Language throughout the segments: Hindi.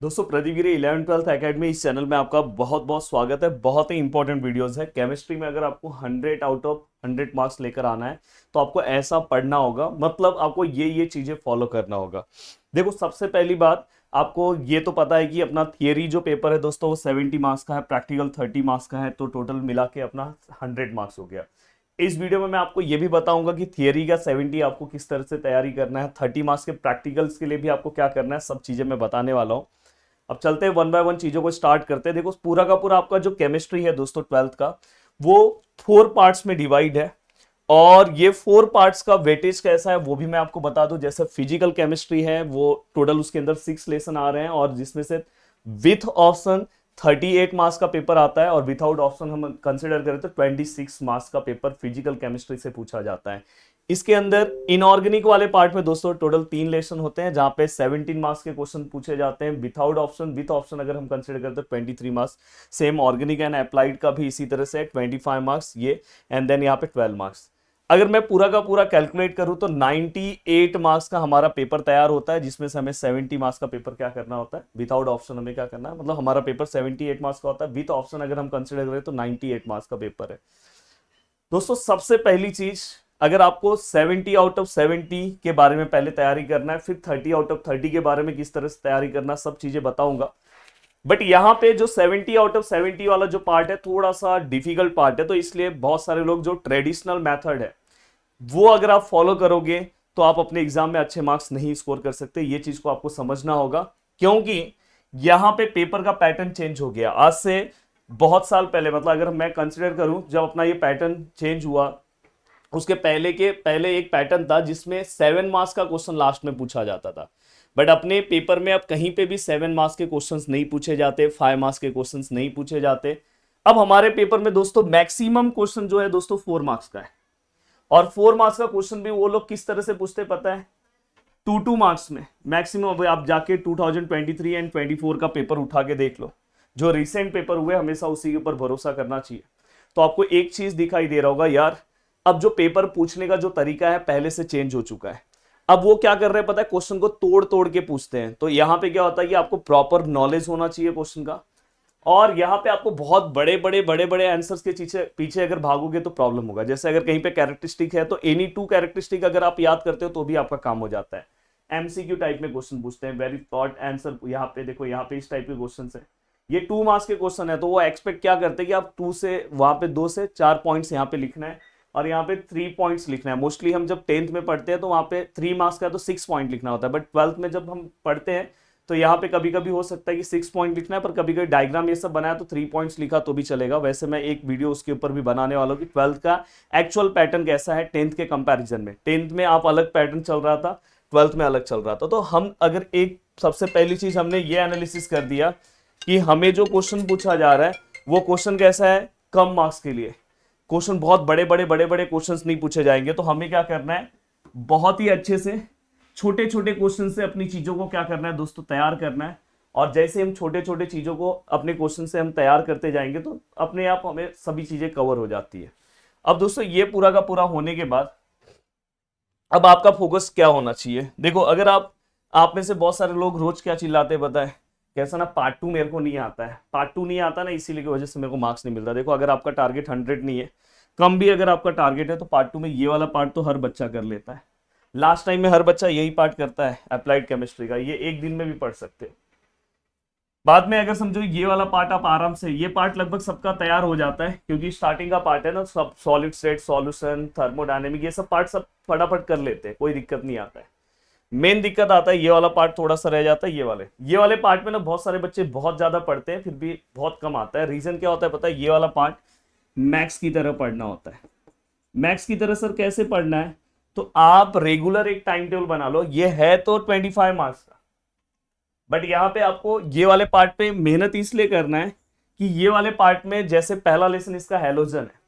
दोस्तों प्रदीप गिरी 11th-12th एकेडमी इस चैनल में आपका बहुत बहुत स्वागत है। बहुत ही इंपॉर्टेंट वीडियोस है। केमिस्ट्री में अगर आपको 100 आउट ऑफ 100 मार्क्स लेकर आना है तो आपको ऐसा पढ़ना होगा, मतलब आपको ये चीजें फॉलो करना होगा। देखो, सबसे पहली बात, आपको ये तो पता है कि अपना थियरी जो पेपर है दोस्तों वो 70 मार्क्स का है, प्रैक्टिकल 30 मार्क्स का है, तो टोटल मिला के अपना 100 मार्क्स हो गया। इस वीडियो में मैं आपको ये भी बताऊंगा कि थियरी का 70 आपको किस तरह से तैयारी करना है, 30 मार्क्स के प्रैक्टिकल्स के लिए भी आपको क्या करना है, सब चीजें मैं बताने वाला हूँ। अब चलते हैं वन बाय वन चीजों को स्टार्ट करते हैं। देखो, पूरा का पूरा आपका जो केमिस्ट्री है दोस्तों 12th का, वो 4 पार्ट्स में डिवाइड है। और ये 4 पार्ट्स का वेटेज कैसा है वो भी मैं आपको बता दूं। जैसे फिजिकल केमिस्ट्री है, वो टोटल उसके अंदर 6 लेसन आ रहे हैं, और जिसमें से विथ ऑप्शन 38 मार्क्स का पेपर आता है, और विदाउट ऑप्शन हम कंसिडर करें तो 26 मार्क्स का पेपर फिजिकल केमिस्ट्री से पूछा जाता है। इसके अंदर इनऑर्गेनिक वाले पार्ट में दोस्तों टोटल 3 लेसन होते हैं, जहां पे 17 मार्क्स के क्वेश्चन पूछे जाते हैं विदाउट ऑप्शन। विथ ऑप्शन अगर हम कंसिडर करते हैं 23 marks. Same organic and applied का भी इसी तरह से 25 मार्क्स ये, एंड देन यहाँ पे 12 मार्क्स। अगर मैं पूरा का पूरा कैलकुलेट करूं तो 98 मार्क्स का हमारा पेपर तैयार होता है, जिसमें से हमें 70 मार्क्स का पेपर क्या करना होता है, विदाउट ऑप्शन हमें क्या करना है, मतलब हमारा पेपर 78 मार्क्स का होता है। विथ ऑप्शन अगर हम कंसिडर करें तो 98 मार्क्स का पेपर है। दोस्तों सबसे पहली चीज, अगर आपको 70 आउट ऑफ 70 के बारे में पहले तैयारी करना है, फिर 30 आउट ऑफ 30 के बारे में किस तरह से तैयारी करना, सब चीजें बताऊंगा। बट यहाँ पे जो 70 आउट ऑफ 70 वाला जो पार्ट है थोड़ा सा डिफिकल्ट पार्ट है, तो इसलिए बहुत सारे लोग जो ट्रेडिशनल मेथड है वो अगर आप फॉलो करोगे तो आप अपने एग्जाम में अच्छे मार्क्स नहीं स्कोर कर सकते। ये चीज को आपको समझना होगा, क्योंकि यहाँ पे पेपर का पैटर्न चेंज हो गया आज से बहुत साल पहले। मतलब अगर मैं कंसिडर करूं जब अपना ये पैटर्न चेंज हुआ, उसके पहले एक पैटर्न था जिसमें 7 मार्क्स का क्वेश्चन लास्ट में पूछा जाता था। बट अपने पेपर में अब कहीं पे भी 7 मार्क्स के क्वेश्चंस नहीं पूछे जाते, 5 मार्क्स के क्वेश्चंस नहीं पूछे जाते। अब हमारे पेपर में दोस्तों मैक्सिमम क्वेश्चन जो है दोस्तों 4 मार्क्स का है, और 4 मार्क्स का क्वेश्चन भी वो लोग किस तरह से पूछते पता है, 2 मार्क्स में मैक्सिमम। आप जाके 2023 एंड 24 का पेपर उठा के देख लो, जो रिसेंट पेपर हुए, हमेशा उसी के ऊपर भरोसा करना चाहिए। तो आपको एक चीज दिखाई दे रहा होगा यार, अब जो पेपर पूछने का जो तरीका है पहले से चेंज हो चुका है। अब वो क्या कर रहे हैं पता है, क्वेश्चन को तोड़ तोड़ के पूछते हैं। तो यहाँ पे क्या होता है कि आपको प्रॉपर नॉलेज होना चाहिए क्वेश्चन का, और यहाँ पे आपको बहुत बड़े बड़े आंसर्स के पीछे पीछे अगर भागोगे तो प्रॉब्लम होगा। जैसे अगर कहीं पे कैरेक्टरिस्टिक है तो एनी 2 कैरेक्टरिस्टिक अगर आप याद करते हो तो भी आपका काम हो जाता है। एमसीक्यू टाइप में क्वेश्चन पूछते हैं, वेरी शॉर्ट आंसर। यहाँ पे देखो, यहाँ पे इस टाइप के क्वेश्चन है, ये 2 मार्क्स के क्वेश्चन है, तो वो एक्सपेक्ट क्या करते हैं कि आप 2 से वहां पे 2 से 4 पॉइंट्स यहाँ पे लिखना है, और यहाँ पे 3 पॉइंट्स लिखना है। मोस्टली हम जब 10th में पढ़ते हैं तो वहां पे 3 मार्क्स का तो 6 पॉइंट लिखना होता है, बट 12th में जब हम पढ़ते हैं तो यहाँ पे कभी कभी हो सकता है कि 6 पॉइंट लिखना है, पर कभी कभी डायग्राम ये सब बनाया तो 3 पॉइंट्स लिखा तो भी चलेगा। वैसे मैं एक वीडियो उसके ऊपर भी बनाने वाला हूँ कि 12th का एक्चुअल पैटर्न कैसा है 10th के कंपैरिजन में। 10th में आप अलग पैटर्न चल रहा था, 12th में अलग चल रहा था। तो हम अगर एक सबसे पहली चीज हमने ये एनालिसिस कर दिया कि हमें जो क्वेश्चन पूछा जा रहा है वो क्वेश्चन कैसा है, कम मार्क्स के लिए। क्वेश्चन बहुत बड़े बड़े क्वेश्चंस नहीं पूछे जाएंगे, तो हमें क्या करना है, बहुत ही अच्छे से छोटे छोटे क्वेश्चन से अपनी चीजों को क्या करना है दोस्तों, तैयार करना है। और जैसे हम छोटे छोटे चीजों को अपने क्वेश्चन से हम तैयार करते जाएंगे तो अपने आप हमें सभी चीजें कवर हो जाती है। अब दोस्तों ये पूरा का पूरा होने के बाद अब आपका फोकस क्या होना चाहिए। देखो, अगर आप में से बहुत सारे लोग रोज क्या चिल्लाते हैं पता है, कैसा ना, पार्ट 2 मेरे को नहीं आता है, पार्ट 2 नहीं आता ना, इसीलिए की वजह से मेरे को मार्क्स नहीं मिलता। देखो, अगर आपका टारगेट 100 नहीं है, कम भी अगर आपका टारगेट है, तो पार्ट 2 में ये वाला पार्ट तो हर बच्चा कर लेता है। लास्ट टाइम में हर बच्चा यही पार्ट करता है अप्लाइड केमिस्ट्री का, ये एक दिन में भी पढ़ सकते हो। बाद में अगर समझो ये वाला पार्ट आप आराम से, ये पार्ट लगभग सबका तैयार हो जाता है, क्योंकि स्टार्टिंग का पार्ट है ना, सब सॉलिड स्टेट सॉल्यूशन, थर्मोडायनेमिक, ये सब पार्ट सब फटाफट कर लेते हैं, कोई दिक्कत नहीं आता है। मेन दिक्कत आता है ये वाला पार्ट थोड़ा सा रह जाता है। ये वाले पार्ट में ना बहुत सारे बच्चे बहुत ज्यादा पढ़ते हैं, फिर भी बहुत कम आता है। रीजन क्या होता है पता है, ये वाला पार्ट मैथ्स की तरह पढ़ना होता है। मैथ्स की तरह सर कैसे पढ़ना है, तो आप रेगुलर एक टाइम टेबल बना लो। ये है तो 25 मार्क्स का, बट यहाँ पे आपको ये वाले पार्ट पे मेहनत इसलिए करना है कि ये वाले पार्ट में जैसे पहला लेसन इसका हैलोजन है,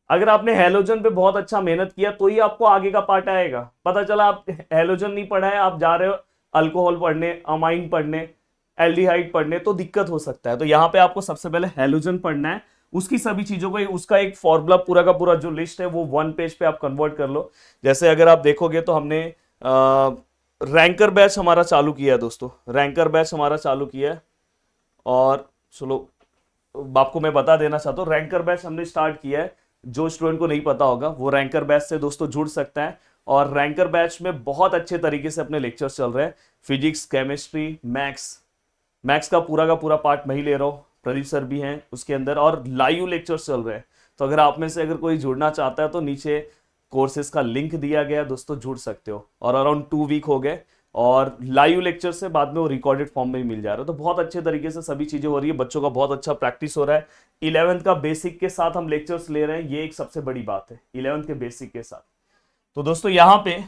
अगर आपने हैलोजन पे बहुत अच्छा मेहनत किया तो ही आपको आगे का पार्ट आएगा। पता चला आप हैलोजन नहीं पढ़ा है, आप जा रहे हो अल्कोहल पढ़ने, अमाइन पढ़ने, एल्डिहाइड पढ़ने, तो दिक्कत हो सकता है। तो यहाँ पे आपको सबसे पहले हैलोजन पढ़ना है, उसकी सभी चीजों को, उसका एक फॉर्मूला पूरा का पूरा जो लिस्ट है वो 1 पेज पे आप कन्वर्ट कर लो। जैसे अगर आप देखोगे तो हमने रैंकर बैच हमारा चालू किया है दोस्तों, रैंकर बैच हमारा चालू किया है। और चलो आपको मैं बता देना चाहता हूँ, रैंकर बैच हमने स्टार्ट किया है। जो स्टूडेंट को नहीं पता होगा वो रैंकर बैच से दोस्तों जुड़ सकता है। और रैंकर बैच में बहुत अच्छे तरीके से अपने लेक्चर्स चल रहे हैं। फिजिक्स, केमिस्ट्री, मैथ्स, मैथ्स का पूरा पार्ट मैं ही ले रहा हूँ, प्रदीप सर भी हैं उसके अंदर, और लाइव लेक्चर्स चल रहे हैं। तो अगर आप में से अगर कोई जुड़ना चाहता है तो नीचे कोर्सेज का लिंक दिया गया है दोस्तों, जुड़ सकते हो। और अराउंड 2 वीक हो गए, और लाइव लेक्चर से बाद में वो रिकॉर्डेड फॉर्म में ही मिल जा रहा है। तो बहुत अच्छे तरीके से सभी चीजें हो रही है, बच्चों का बहुत अच्छा प्रैक्टिस हो रहा है। 11th का बेसिक के साथ हम लेक्चर्स ले रहे हैं, ये एक सबसे बड़ी बात है, 11th के बेसिक के साथ। तो दोस्तों यहाँ पे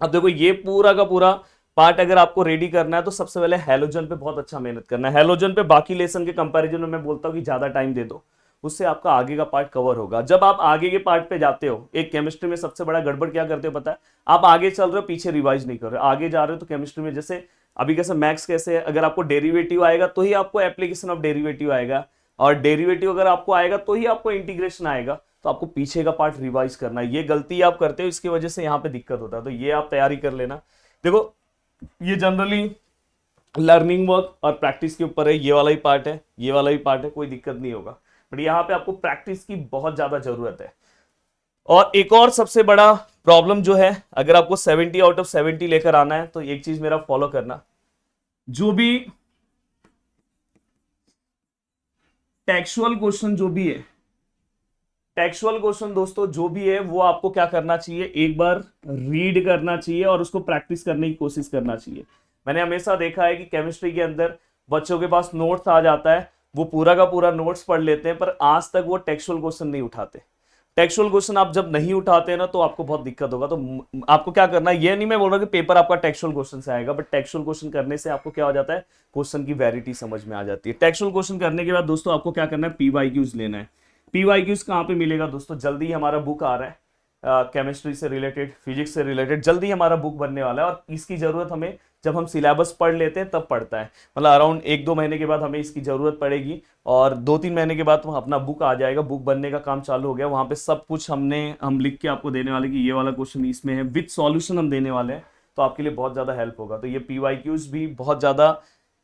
अब देखो, ये पूरा का पूरा पार्ट अगर आपको रेडी करना है तो सबसे पहले हैलोजन पे बहुत अच्छा मेहनत करना है। हैलोजन पे बाकी लेसन के कंपैरिजन में मैं बोलता हूँ कि ज्यादा टाइम दे दो, उससे आपका आगे का पार्ट कवर होगा। जब आप आगे के पार्ट पे जाते हो, एक केमिस्ट्री में सबसे बड़ा गड़बड़ क्या करते हो पता है, आप आगे चल रहे हो पीछे रिवाइज नहीं कर रहे हो। आगे जा रहे हो तो केमिस्ट्री में जैसे अभी कैसे मैथ्स कैसे है, अगर आपको डेरिवेटिव आएगा तो ही आपको एप्लीकेशन ऑफ डेरिवेटिव आएगा, और डेरिवेटिव अगर आपको आएगा तो ही आपको इंटीग्रेशन आएगा। तो आपको पीछे का पार्ट रिवाइज करना है, ये गलती आप करते हो, इसकी वजह से यहाँ पे दिक्कत होता है। तो ये आप तैयारी कर लेना। देखो ये जनरली लर्निंग वर्क और प्रैक्टिस के ऊपर है, ये वाला ही पार्ट है, ये वाला ही पार्ट है, कोई दिक्कत नहीं होगा। बट यहाँ पे आपको प्रैक्टिस की बहुत ज्यादा जरूरत है। और एक और सबसे बड़ा प्रॉब्लम जो है, अगर आपको 70 आउट ऑफ 70 लेकर आना है तो एक चीज मेरा फॉलो करना, जो भी टेक्सुअल क्वेश्चन जो भी है, टेक्सुअल क्वेश्चन दोस्तों जो भी है वो आपको क्या करना चाहिए, एक बार रीड करना चाहिए और उसको प्रैक्टिस करने की कोशिश करना चाहिए। मैंने हमेशा देखा है कि केमिस्ट्री के अंदर बच्चों के पास नोट्स आ जाता है, वो पूरा का पूरा नोट्स पढ़ लेते हैं, पर आज तक वो टेक्सुअल क्वेश्चन नहीं उठाते। टेक्सुअल क्वेश्चन आप जब नहीं उठाते ना तो आपको बहुत दिक्कत होगा। तो आपको क्या करना है, ये नहीं मैं बोल रहा कि पेपर आपका टेक्सुअल क्वेश्चन से आएगा, बट टेक्सुअल क्वेश्चन करने से आपको क्या हो जाता है, क्वेश्चन की वैरायटी समझ में आ जाती है। टेक्सुअल क्वेश्चन करने के बाद दोस्तों आपको क्या करना है, पीवाईक्यूज लेना है। पीवाईक्यूज कहाँ पे मिलेगा दोस्तों, जल्दी ही हमारा बुक आ रहा है, केमिस्ट्री से रिलेटेड, फिजिक्स से रिलेटेड, जल्दी हमारा बुक बनने वाला है। और इसकी जरूरत हमें जब हम सिलेबस पढ़ लेते हैं तब पढ़ता है, मतलब अराउंड 1-2 महीने के बाद हमें इसकी जरूरत पड़ेगी, और 2-3 महीने के बाद अपना बुक आ जाएगा, बुक बनने का काम चालू हो गया। वहां पे सब कुछ हम लिख के आपको देने वाले कि ये वाला क्वेश्चन इसमें है, विद सॉल्यूशन हम देने वाले हैं। तो आपके लिए बहुत ज्यादा हेल्प होगा। तो ये पीवाईक्यूज भी बहुत ज्यादा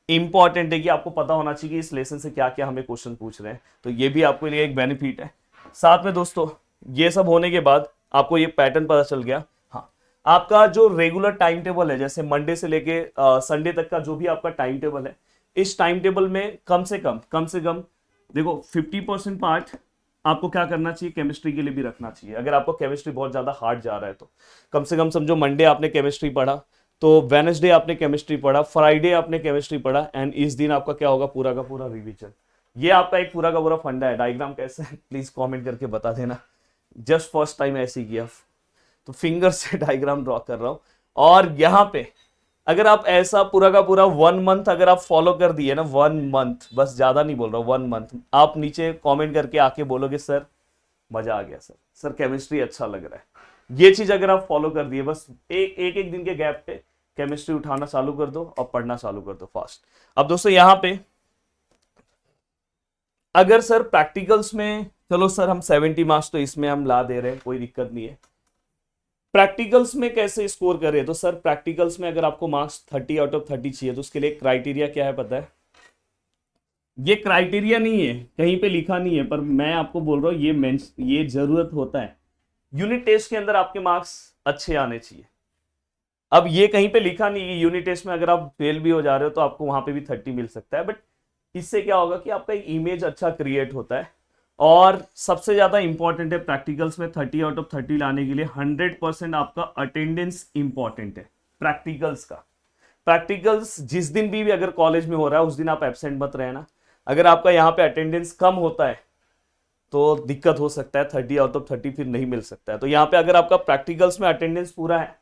इंपॉर्टेंट है कि आपको पता होना चाहिए कि इस लेसन से क्या क्या हमें क्वेश्चन पूछ रहे हैं। तो ये भी आपके लिए एक बेनिफिट है। साथ में दोस्तों ये सब होने के बाद आपको ये पैटर्न पता चल गया। हाँ, आपका जो रेगुलर टाइम टेबल है, जैसे मंडे से लेके संडे तक का जो भी आपका टाइम टेबल है, इस टाइम टेबल में कम से कम देखो 50% पार्ट आपको क्या करना चाहिए, केमिस्ट्री के लिए भी रखना चाहिए। अगर आपको केमिस्ट्री बहुत ज्यादा हार्ड जा रहा है तो कम से कम समझो मंडे आपने केमिस्ट्री पढ़ा, तो वेडनेसडे आपने केमिस्ट्री पढ़ा, फ्राइडे आपने केमिस्ट्री पढ़ा, एंड इस दिन आपका क्या होगा, पूरा का पूरा रिवीजन। ये आपका एक पूरा का पूरा फंडा है। डायग्राम कैसे है प्लीज कमेंट करके बता देना। जस्ट फर्स्ट टाइम ऐसे ही किया, तो फिंगर से डायग्राम ड्रॉ कर रहा हूं। और यहाँ पे अगर आप ऐसा पूरा का पूरा 1 मंथ अगर आप फॉलो कर दिए ना, 1 मंथ, बस ज्यादा नहीं बोल रहा, 1 मंथ, आप नीचे कमेंट करके आके बोलोगे सर मजा आ गया, सर केमिस्ट्री अच्छा लग रहा है। ये चीज अगर आप फॉलो कर दिए, बस एक दिन के गैप पे केमिस्ट्री उठाना चालू कर दो और पढ़ना चालू कर दो फास्ट। अब दोस्तों यहाँ पे अगर सर प्रैक्टिकल्स में, चलो सर हम 70 मार्क्स तो इसमें हम ला दे रहे हैं, कोई दिक्कत नहीं है। प्रैक्टिकल्स में कैसे स्कोर करें, तो सर प्रैक्टिकल्स में अगर आपको मार्क्स 30 आउट ऑफ 30 चाहिए तो उसके लिए क्राइटेरिया क्या है पता है, ये क्राइटेरिया नहीं है, कहीं पे लिखा नहीं है, पर मैं आपको बोल रहा हूँ ये जरूरत होता है। यूनिट टेस्ट के अंदर आपके मार्क्स अच्छे आने चाहिए। अब ये कहीं पे लिखा नहीं है, यूनिट टेस्ट में अगर आप फेल भी हो जा रहे हो तो आपको वहां पे भी 30 मिल सकता है, बट इससे क्या होगा कि आपका एक इमेज अच्छा क्रिएट होता है। और सबसे ज्यादा इंपॉर्टेंट है प्रैक्टिकल्स में 30 आउट ऑफ 30 लाने के लिए 100% आपका अटेंडेंस इंपॉर्टेंट है प्रैक्टिकल्स का। प्रैक्टिकल्स जिस दिन भी अगर कॉलेज में हो रहा है उस दिन आप एब्सेंट मत रहना। अगर आपका यहाँ पे अटेंडेंस कम होता है तो दिक्कत हो सकता है, 30 आउट ऑफ 30 फिर नहीं मिल सकता है। तो यहाँ पे अगर आपका प्रैक्टिकल्स में अटेंडेंस पूरा है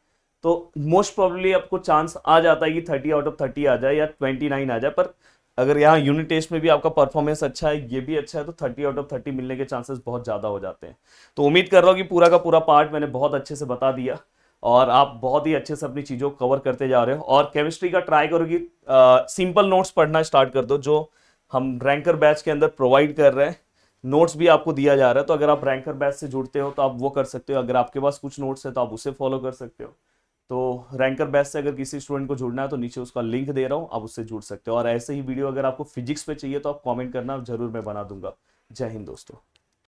तो मोस्ट प्रोबेबली आपको चांस आ जाता है कि 30 आउट ऑफ 30 आ जाए या 29 आ जाए। पर अगर यहाँ यूनिट टेस्ट में भी आपका परफॉर्मेंस अच्छा है, ये भी अच्छा है, तो 30 आउट ऑफ 30 मिलने के चांसेस बहुत ज़्यादा हो जाते हैं। तो उम्मीद कर रहा हूँ कि पूरा का पूरा पार्ट मैंने बहुत अच्छे से बता दिया और आप बहुत ही अच्छे से अपनी चीज़ों को कवर करते जा रहे हो। और केमिस्ट्री का ट्राई करो कि सिंपल नोट्स पढ़ना स्टार्ट कर दो, जो हम रैंकर बैच के अंदर प्रोवाइड कर रहे हैं। नोट्स भी आपको दिया जा रहा है, तो अगर आप रैंकर बैच से जुड़ते हो तो आप वो कर सकते हो। अगर आपके पास कुछ नोट्स है तो आप उसे फॉलो कर सकते हो। तो रैंकर बैच से अगर किसी स्टूडेंट को जुड़ना है तो नीचे उसका लिंक दे रहा हूँ, आप उससे जुड़ सकते हो। और ऐसे ही वीडियो अगर आपको फिजिक्स पे चाहिए तो आप कमेंट करना, जरूर मैं बना दूंगा। जय हिंद दोस्तों।